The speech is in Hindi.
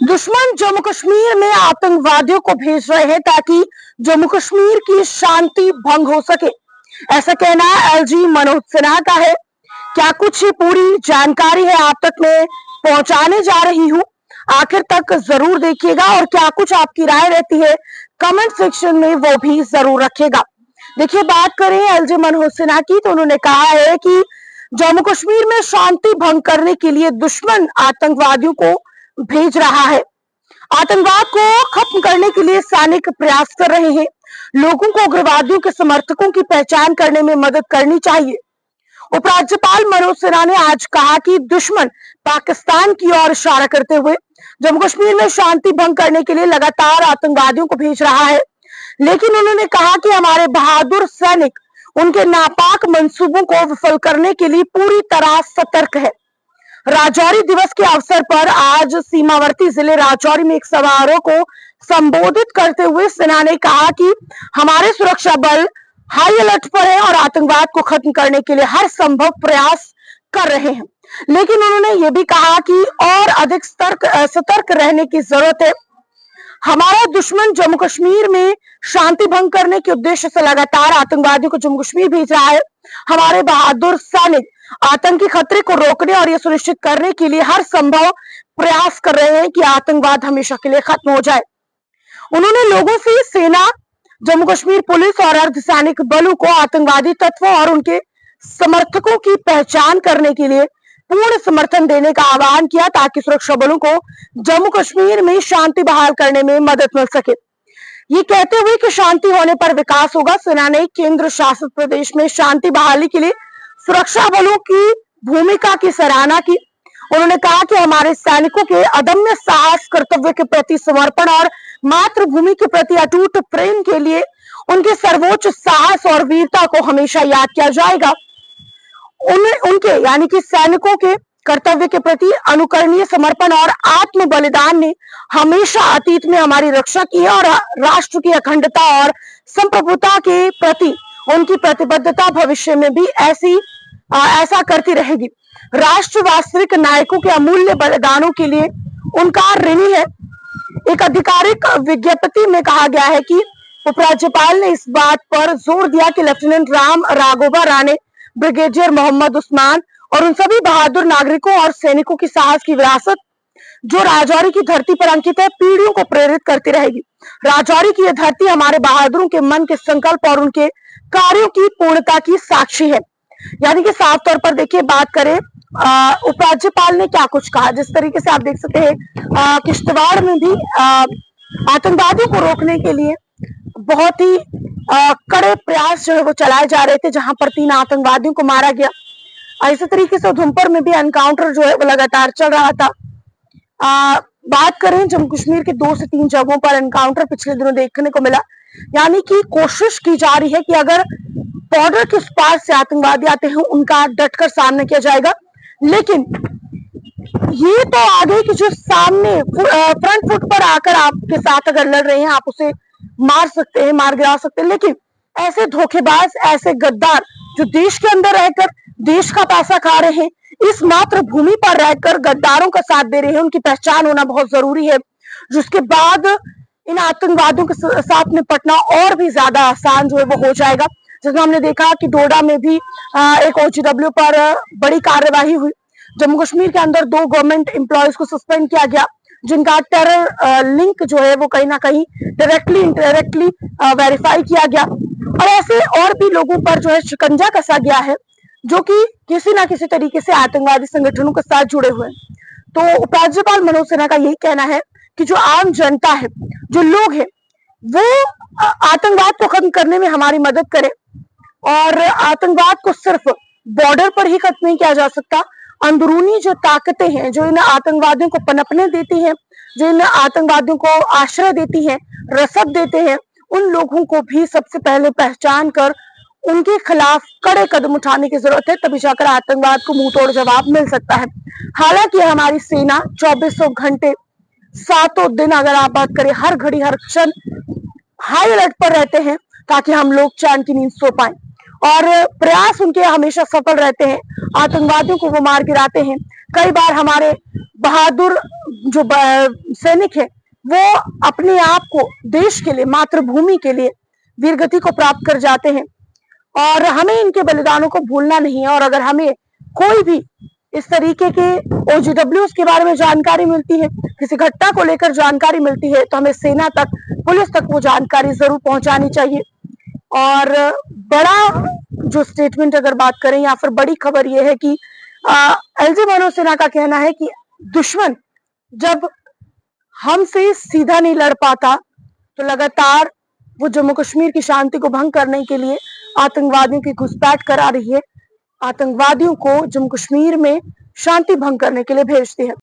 दुश्मन जम्मू कश्मीर में आतंकवादियों को भेज रहे हैं ताकि जम्मू कश्मीर की शांति भंग हो सके। ऐसा कहना एलजी मनोज सिन्हा का है। क्या कुछ पूरी जानकारी है आप तक मैं पहुंचाने जा रही हूं, आखिर तक जरूर देखिएगा और क्या कुछ आपकी राय रहती है कमेंट सेक्शन में वो भी जरूर रखिएगा। देखिए, बात करें एलजी मनोज सिन्हा की तो उन्होंने कहा है कि जम्मू कश्मीर में शांति भंग करने के लिए दुश्मन आतंकवादियों को भेज रहा है। आतंकवाद को खत्म करने के लिए सैनिक प्रयास कर रहे हैं। लोगों को उग्रवादियों के समर्थकों की पहचान करने में मदद करनी चाहिए। उपराज्यपाल मनोज सिन्हा ने आज कहा कि दुश्मन पाकिस्तान की ओर इशारा करते हुए जम्मू कश्मीर में शांति भंग करने के लिए लगातार आतंकवादियों को भेज रहा है, लेकिन उन्होंने कहा कि हमारे बहादुर सैनिक उनके नापाक मंसूबों को विफल करने के लिए पूरी तरह सतर्क है। राजौरी दिवस के अवसर पर आज सीमावर्ती जिले राजौरी में एक समारोह को संबोधित करते हुए सिन्हा ने कहा कि हमारे सुरक्षा बल हाई अलर्ट पर है और आतंकवाद को खत्म करने के लिए हर संभव प्रयास कर रहे हैं, लेकिन उन्होंने ये भी कहा कि और अधिक सतर्क रहने की जरूरत है। हमारा दुश्मन जम्मू कश्मीर में शांति भंग करने के उद्देश्य से लगातार आतंकवादियों को जम्मू कश्मीर भेज रहा है। हमारे बहादुर सैनिक आतंकी खतरे को रोकने और यह सुनिश्चित करने के लिए हर संभव प्रयास कर रहे हैं कि आतंकवाद हमेशा के लिए खत्म हो जाए। उन्होंने लोगों से सेना, जम्मू कश्मीर पुलिस और अर्धसैनिक बलों को आतंकवादी तत्वों और उनके समर्थकों की पहचान करने के लिए पूर्ण समर्थन देने का आह्वान किया ताकि सुरक्षा बलों को जम्मू कश्मीर में शांति बहाल करने में मदद मिल सके। ये कहते हुए कि शांति होने पर विकास होगा, सिन्हा ने केंद्र शासित प्रदेश में शांति बहाली के लिए सुरक्षा बलों की भूमिका की सराहना की। उन्होंने कहा कि हमारे सैनिकों के अदम्य साहस, कर्तव्य के प्रति समर्पण और मातृभूमि के प्रति अटूट प्रेम के लिए उनके सर्वोच्च साहस और वीरता को हमेशा याद किया जाएगा। उनके यानी कि सैनिकों के कर्तव्य के प्रति अनुकरणीय समर्पण और आत्म बलिदान ने हमेशा अतीत में हमारी रक्षा की है और राष्ट्र की अखंडता और संप्रभुता के प्रति उनकी प्रतिबद्धता भविष्य में भी ऐसा करती रहेगी। राष्ट्र वास्तविक नायकों के अमूल्य बलिदानों के लिए उनका ऋणी है। एक आधिकारिक विज्ञप्ति में कहा गया है कि उपराज्यपाल ने इस बात पर जोर दिया कि लेफ्टिनेंट राम राघोबा राणे, ब्रिगेडियर मोहम्मद उस्मान और उन सभी बहादुर नागरिकों और सैनिकों की साहस की विरासत जो राजौरी की धरती पर अंकित है, पीढ़ियों को प्रेरित करती रहेगी। राजौरी की यह धरती हमारे बहादुरों के मन के संकल्प और उनके कार्यों की पूर्णता की साक्षी है। यानी कि साफ तौर पर देखिए, बात करें उपराज्यपाल ने क्या कुछ कहा, जिस तरीके से आप देख सकते हैं किश्तवाड़ में भी आतंकवादियों को रोकने के लिए बहुत ही कड़े प्रयास जो है वो चलाए जा रहे थे, जहां पर 3 आतंकवादियों को मारा गया। इसी तरीके से उधमपुर में भी एनकाउंटर जो है वो लगातार चल रहा था। बात करें जम्मू कश्मीर के 2 से 3 जगहों पर एनकाउंटर पिछले दिनों देखने को मिला। यानी कि कोशिश की जा रही है कि अगर बॉर्डर के उस पार से आतंकवादी आते हैं उनका डटकर सामना किया जाएगा, लेकिन ये तो आगे की जो सामने फ्रंट फुट पर आकर आपके साथ अगर लड़ रहे हैं, आप उसे मार सकते हैं, मार गिरा सकते हैं, लेकिन ऐसे धोखेबाज, ऐसे गद्दार जो देश के अंदर रहकर देश का पैसा खा रहे हैं, इस मातृभूमि पर रहकर गद्दारों का साथ दे रहे हैं, उनकी पहचान होना बहुत जरूरी है, जिसके बाद इन आतंकवादियों के साथ निपटना और भी ज्यादा आसान जो है वो हो जाएगा। जिसमें हमने देखा कि डोडा में भी एक OGW पर बड़ी कार्यवाही हुई। जम्मू कश्मीर के अंदर 2 गवर्नमेंट एम्प्लॉयज को सस्पेंड किया गया, जिनका टेरर लिंक जो है वो कहीं ना कहीं डायरेक्टली इनडायरेक्टली वेरीफाई किया गया, और ऐसे और भी लोगों पर जो है शिकंजा कसा गया है जो कि किसी ना किसी तरीके से आतंकवादी संगठनों के साथ जुड़े हुए हैं। तो उपराज्यपाल मनोज सिन्हा का यही कहना है कि जो आम जनता है, जो लोग हैं, वो आतंकवाद को खत्म करने में हमारी मदद करें। और आतंकवाद को सिर्फ बॉर्डर पर ही खत्म नहीं किया जा सकता, अंदरूनी जो ताकतें हैं जो इन आतंकवादियों को पनपने देती हैं, जो इन आतंकवादियों को आश्रय देती हैं, रसद देते हैं, उन लोगों को भी सबसे पहले पहचान कर उनके खिलाफ कड़े कदम उठाने की जरूरत है, तभी जाकर आतंकवाद को मुंह तोड़ जवाब मिल सकता है। हालांकि हमारी सेना 24 घंटे 7 दिन, अगर आप बात करें, हर घड़ी हर क्षण हाई अलर्ट पर रहते हैं ताकि हम लोग चैन की नींद सो पाए, और प्रयास उनके हमेशा सफल रहते हैं। आतंकवादियों को वो मार गिराते हैं। कई बार हमारे बहादुर जो सैनिक है वो अपने आप को देश के लिए, मातृभूमि के लिए वीरगति को प्राप्त कर जाते हैं और हमें इनके बलिदानों को भूलना नहीं है। और अगर हमें कोई भी इस तरीके के OGWs के बारे में जानकारी मिलती है, किसी घटना को लेकर जानकारी मिलती है, तो हमें सेना तक, पुलिस तक वो जानकारी जरूर पहुंचानी चाहिए। और बड़ा जो स्टेटमेंट अगर बात करें या फिर बड़ी खबर ये है कि LG मनोज सिन्हा का कहना है कि दुश्मन जब हमसे सीधा नहीं लड़ पाता तो लगातार वो जम्मू कश्मीर की शांति को भंग करने के लिए आतंकवादियों की घुसपैठ करा रही है, आतंकवादियों को जम्मू कश्मीर में शांति भंग करने के लिए भेजती है।